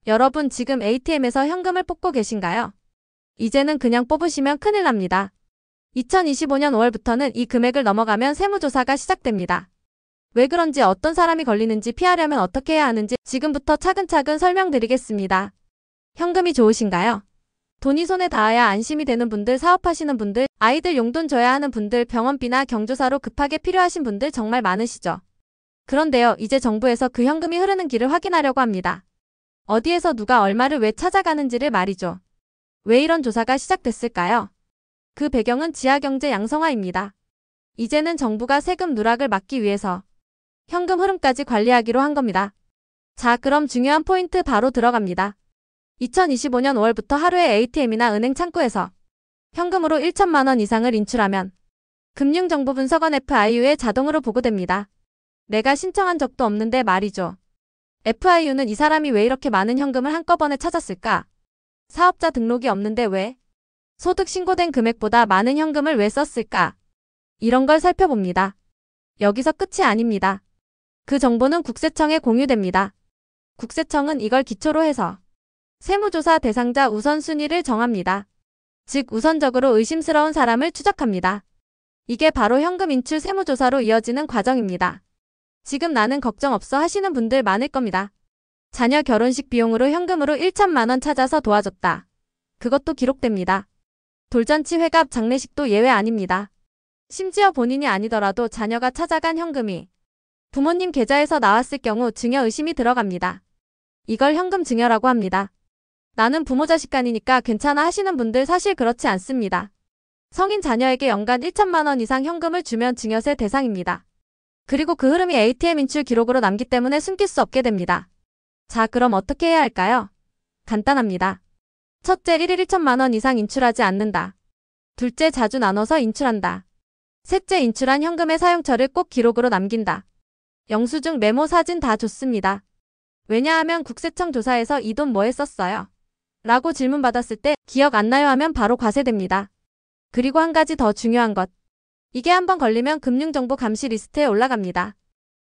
여러분 지금 ATM에서 현금을 뽑고 계신가요? 이제는 그냥 뽑으시면 큰일 납니다. 2025년 5월부터는 이 금액을 넘어가면 세무조사가 시작됩니다. 왜 그런지 어떤 사람이 걸리는지 피하려면 어떻게 해야 하는지 지금부터 차근차근 설명드리겠습니다. 현금이 좋으신가요? 돈이 손에 닿아야 안심이 되는 분들, 사업하시는 분들, 아이들 용돈 줘야 하는 분들, 병원비나 경조사로 급하게 필요하신 분들 정말 많으시죠? 그런데요, 이제 정부에서 그 현금이 흐르는 길을 확인하려고 합니다. 어디에서 누가 얼마를 왜 찾아가는지를 말이죠. 왜 이런 조사가 시작됐을까요? 그 배경은 지하경제 양성화입니다. 이제는 정부가 세금 누락을 막기 위해서 현금 흐름까지 관리하기로 한 겁니다. 자, 그럼 중요한 포인트 바로 들어갑니다. 2025년 5월부터 하루에 ATM이나 은행 창구에서 현금으로 1천만 원 이상을 인출하면 금융정보분석원 FIU에 자동으로 보고됩니다. 내가 신청한 적도 없는데 말이죠. FIU는 이 사람이 왜 이렇게 많은 현금을 한꺼번에 찾았을까? 사업자 등록이 없는데 왜? 소득 신고된 금액보다 많은 현금을 왜 썼을까? 이런 걸 살펴봅니다. 여기서 끝이 아닙니다. 그 정보는 국세청에 공유됩니다. 국세청은 이걸 기초로 해서 세무조사 대상자 우선순위를 정합니다. 즉 우선적으로 의심스러운 사람을 추적합니다. 이게 바로 현금 인출 세무조사로 이어지는 과정입니다. 지금 나는 걱정 없어 하시는 분들 많을 겁니다. 자녀 결혼식 비용으로 현금으로 1천만 원 찾아서 도와줬다. 그것도 기록됩니다. 돌잔치 회갑 장례식도 예외 아닙니다. 심지어 본인이 아니더라도 자녀가 찾아간 현금이 부모님 계좌에서 나왔을 경우 증여 의심이 들어갑니다. 이걸 현금 증여라고 합니다. 나는 부모 자식 간이니까 괜찮아 하시는 분들 사실 그렇지 않습니다. 성인 자녀에게 연간 1천만 원 이상 현금을 주면 증여세 대상입니다. 그리고 그 흐름이 ATM 인출 기록으로 남기 때문에 숨길 수 없게 됩니다. 자, 그럼 어떻게 해야 할까요? 간단합니다. 첫째, 1일 1천만 원 이상 인출하지 않는다. 둘째, 자주 나눠서 인출한다. 셋째, 인출한 현금의 사용처를 꼭 기록으로 남긴다. 영수증, 메모, 사진 다 좋습니다. 왜냐하면 국세청 조사에서 이 돈 뭐에 썼어요? 라고 질문받았을 때 기억 안 나요 하면 바로 과세됩니다. 그리고 한 가지 더 중요한 것. 이게 한번 걸리면 금융정보 감시 리스트에 올라갑니다.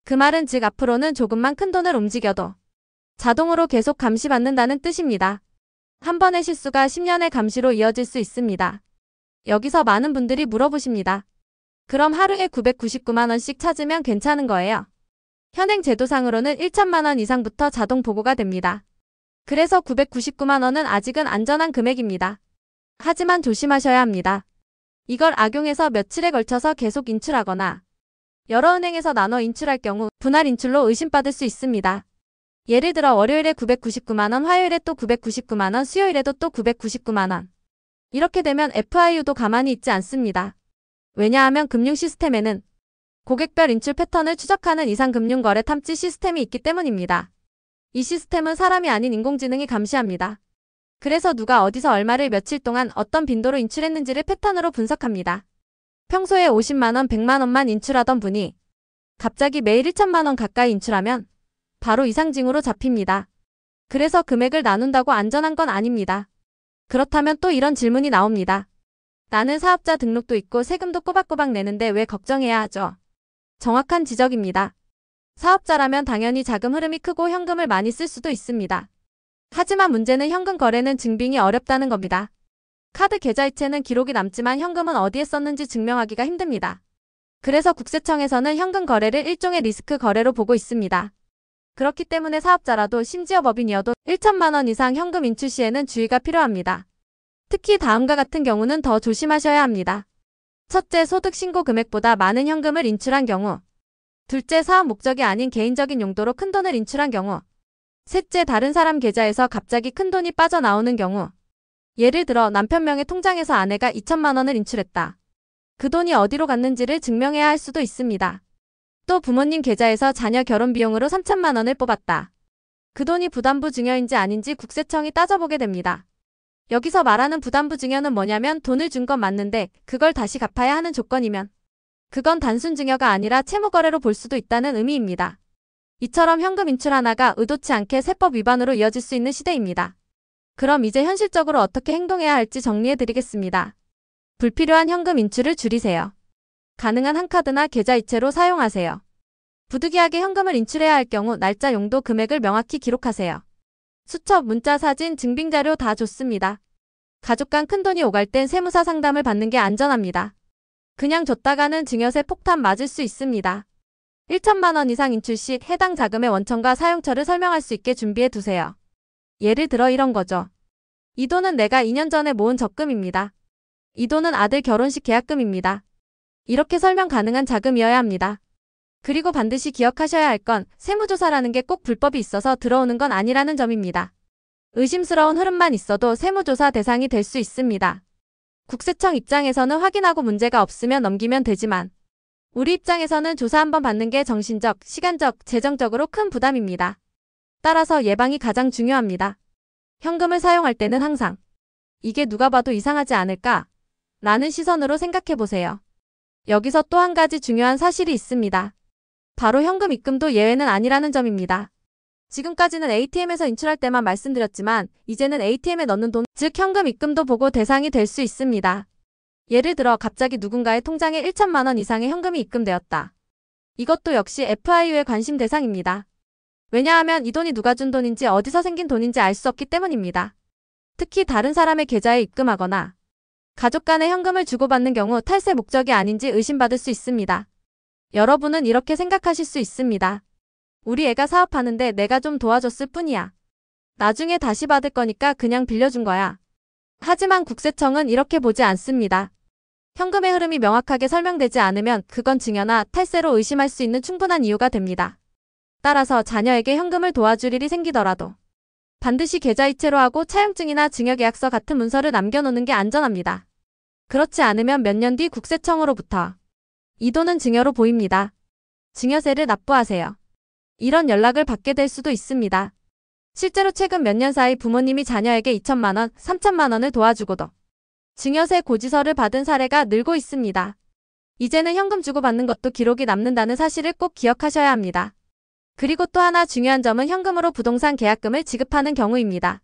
그 말은 즉 앞으로는 조금만 큰 돈을 움직여도 자동으로 계속 감시받는다는 뜻입니다. 한 번의 실수가 10년의 감시로 이어질 수 있습니다. 여기서 많은 분들이 물어보십니다. 그럼 하루에 999만 원씩 찾으면 괜찮은 거예요? 현행 제도상으로는 1천만 원 이상부터 자동 보고가 됩니다. 그래서 999만 원은 아직은 안전한 금액입니다. 하지만 조심하셔야 합니다. 이걸 악용해서 며칠에 걸쳐서 계속 인출하거나 여러 은행에서 나눠 인출할 경우 분할 인출로 의심받을 수 있습니다. 예를 들어 월요일에 999만 원, 화요일에 또 999만 원, 수요일에도 또 999만 원. 이렇게 되면 FIU도 가만히 있지 않습니다. 왜냐하면 금융 시스템에는 고객별 인출 패턴을 추적하는 이상금융거래 탐지 시스템이 있기 때문입니다. 이 시스템은 사람이 아닌 인공지능이 감시합니다. 그래서 누가 어디서 얼마를 며칠 동안 어떤 빈도로 인출했는지를 패턴으로 분석합니다. 평소에 50만 원, 100만 원만 인출하던 분이 갑자기 매일 1천만 원 가까이 인출하면 바로 이상징후로 잡힙니다. 그래서 금액을 나눈다고 안전한 건 아닙니다. 그렇다면 또 이런 질문이 나옵니다. 나는 사업자 등록도 있고 세금도 꼬박꼬박 내는데 왜 걱정해야 하죠? 정확한 지적입니다. 사업자라면 당연히 자금 흐름이 크고 현금을 많이 쓸 수도 있습니다. 하지만 문제는 현금 거래는 증빙이 어렵다는 겁니다. 카드 계좌이체는 기록이 남지만 현금은 어디에 썼는지 증명하기가 힘듭니다. 그래서 국세청에서는 현금 거래를 일종의 리스크 거래로 보고 있습니다. 그렇기 때문에 사업자라도 심지어 법인이어도 1천만 원 이상 현금 인출 시에는 주의가 필요합니다. 특히 다음과 같은 경우는 더 조심하셔야 합니다. 첫째, 소득 신고 금액보다 많은 현금을 인출한 경우. 둘째, 사업 목적이 아닌 개인적인 용도로 큰돈을 인출한 경우. 셋째, 다른 사람 계좌에서 갑자기 큰돈이 빠져나오는 경우. 예를 들어 남편 명의 통장에서 아내가 2천만 원을 인출했다. 그 돈이 어디로 갔는지를 증명해야 할 수도 있습니다. 또 부모님 계좌에서 자녀 결혼 비용으로 3천만 원을 뽑았다. 그 돈이 부담부 증여인지 아닌지 국세청이 따져보게 됩니다. 여기서 말하는 부담부 증여는 뭐냐면 돈을 준 건 맞는데 그걸 다시 갚아야 하는 조건이면 그건 단순 증여가 아니라 채무거래로 볼 수도 있다는 의미입니다. 이처럼 현금 인출 하나가 의도치 않게 세법 위반으로 이어질 수 있는 시대입니다. 그럼 이제 현실적으로 어떻게 행동해야 할지 정리해드리겠습니다. 불필요한 현금 인출을 줄이세요. 가능한 한카드나 계좌이체로 사용하세요. 부득이하게 현금을 인출해야 할 경우 날짜, 용도, 금액을 명확히 기록하세요. 수첩, 문자, 사진, 증빙자료 다 좋습니다. 가족 간 큰돈이 오갈 땐 세무사 상담을 받는 게 안전합니다. 그냥 줬다가는 증여세 폭탄 맞을 수 있습니다. 1천만 원 이상 인출 시 해당 자금의 원천과 사용처를 설명할 수 있게 준비해 두세요. 예를 들어 이런 거죠. 이 돈은 내가 2년 전에 모은 적금입니다. 이 돈은 아들 결혼식 계약금입니다. 이렇게 설명 가능한 자금이어야 합니다. 그리고 반드시 기억하셔야 할 건 세무조사라는 게 꼭 불법이 있어서 들어오는 건 아니라는 점입니다. 의심스러운 흐름만 있어도 세무조사 대상이 될 수 있습니다. 국세청 입장에서는 확인하고 문제가 없으면 넘기면 되지만 우리 입장에서는 조사 한번 받는 게 정신적, 시간적, 재정적으로 큰 부담입니다. 따라서 예방이 가장 중요합니다. 현금을 사용할 때는 항상 이게 누가 봐도 이상하지 않을까? 라는 시선으로 생각해 보세요. 여기서 또 한 가지 중요한 사실이 있습니다. 바로 현금 입금도 예외는 아니라는 점입니다. 지금까지는 ATM에서 인출할 때만 말씀드렸지만 이제는 ATM에 넣는 돈, 즉 현금 입금도 보고 대상이 될 수 있습니다. 예를 들어 갑자기 누군가의 통장에 1천만 원 이상의 현금이 입금되었다. 이것도 역시 FIU의 관심 대상입니다. 왜냐하면 이 돈이 누가 준 돈인지 어디서 생긴 돈인지 알 수 없기 때문입니다. 특히 다른 사람의 계좌에 입금하거나 가족 간에 현금을 주고받는 경우 탈세 목적이 아닌지 의심받을 수 있습니다. 여러분은 이렇게 생각하실 수 있습니다. 우리 애가 사업하는데 내가 좀 도와줬을 뿐이야. 나중에 다시 받을 거니까 그냥 빌려준 거야. 하지만 국세청은 이렇게 보지 않습니다. 현금의 흐름이 명확하게 설명되지 않으면 그건 증여나 탈세로 의심할 수 있는 충분한 이유가 됩니다. 따라서 자녀에게 현금을 도와줄 일이 생기더라도 반드시 계좌이체로 하고 차용증이나 증여계약서 같은 문서를 남겨놓는 게 안전합니다. 그렇지 않으면 몇 년 뒤 국세청으로부터 이 돈은 증여로 보입니다. 증여세를 납부하세요. 이런 연락을 받게 될 수도 있습니다. 실제로 최근 몇 년 사이 부모님이 자녀에게 2천만 원, 3천만 원을 도와주고도 증여세 고지서를 받은 사례가 늘고 있습니다. 이제는 현금 주고받는 것도 기록이 남는다는 사실을 꼭 기억하셔야 합니다. 그리고 또 하나 중요한 점은 현금으로 부동산 계약금을 지급하는 경우입니다.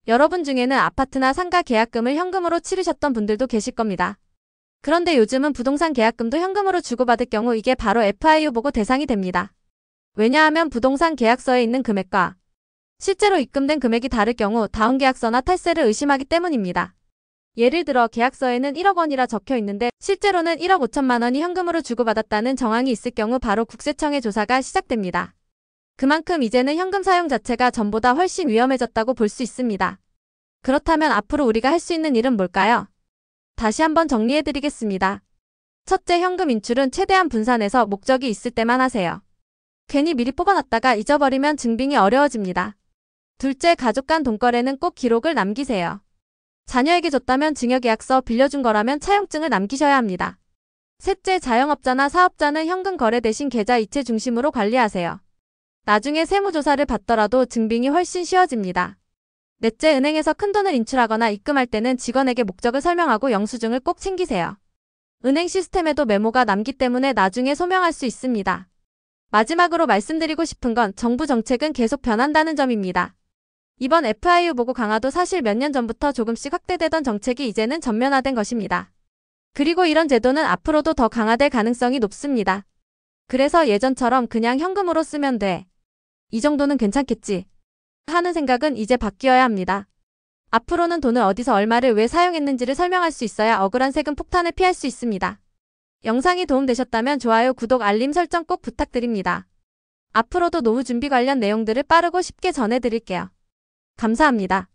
여러분 중에는 아파트나 상가 계약금을 현금으로 치르셨던 분들도 계실 겁니다. 그런데 요즘은 부동산 계약금도 현금으로 주고받을 경우 이게 바로 FIU 보고 대상이 됩니다. 왜냐하면 부동산 계약서에 있는 금액과 실제로 입금된 금액이 다를 경우 다운계약서나 탈세를 의심하기 때문입니다. 예를 들어 계약서에는 1억 원이라 적혀 있는데 실제로는 1억 5천만 원이 현금으로 주고받았다는 정황이 있을 경우 바로 국세청의 조사가 시작됩니다. 그만큼 이제는 현금 사용 자체가 전보다 훨씬 위험해졌다고 볼 수 있습니다. 그렇다면 앞으로 우리가 할 수 있는 일은 뭘까요? 다시 한번 정리해드리겠습니다. 첫째, 현금 인출은 최대한 분산해서 목적이 있을 때만 하세요. 괜히 미리 뽑아놨다가 잊어버리면 증빙이 어려워집니다. 둘째, 가족 간 돈거래는 꼭 기록을 남기세요. 자녀에게 줬다면 증여계약서, 빌려준 거라면 차용증을 남기셔야 합니다. 셋째, 자영업자나 사업자는 현금 거래 대신 계좌 이체 중심으로 관리하세요. 나중에 세무조사를 받더라도 증빙이 훨씬 쉬워집니다. 넷째, 은행에서 큰돈을 인출하거나 입금할 때는 직원에게 목적을 설명하고 영수증을 꼭 챙기세요. 은행 시스템에도 메모가 남기 때문에 나중에 소명할 수 있습니다. 마지막으로 말씀드리고 싶은 건 정부 정책은 계속 변한다는 점입니다. 이번 FIU 보고 강화도 사실 몇 년 전부터 조금씩 확대되던 정책이 이제는 전면화된 것입니다. 그리고 이런 제도는 앞으로도 더 강화될 가능성이 높습니다. 그래서 예전처럼 그냥 현금으로 쓰면 돼. 이 정도는 괜찮겠지 하는 생각은 이제 바뀌어야 합니다. 앞으로는 돈을 어디서 얼마를 왜 사용했는지를 설명할 수 있어야 억울한 세금 폭탄을 피할 수 있습니다. 영상이 도움되셨다면 좋아요, 구독, 알림 설정 꼭 부탁드립니다. 앞으로도 노후 준비 관련 내용들을 빠르고 쉽게 전해드릴게요. 감사합니다.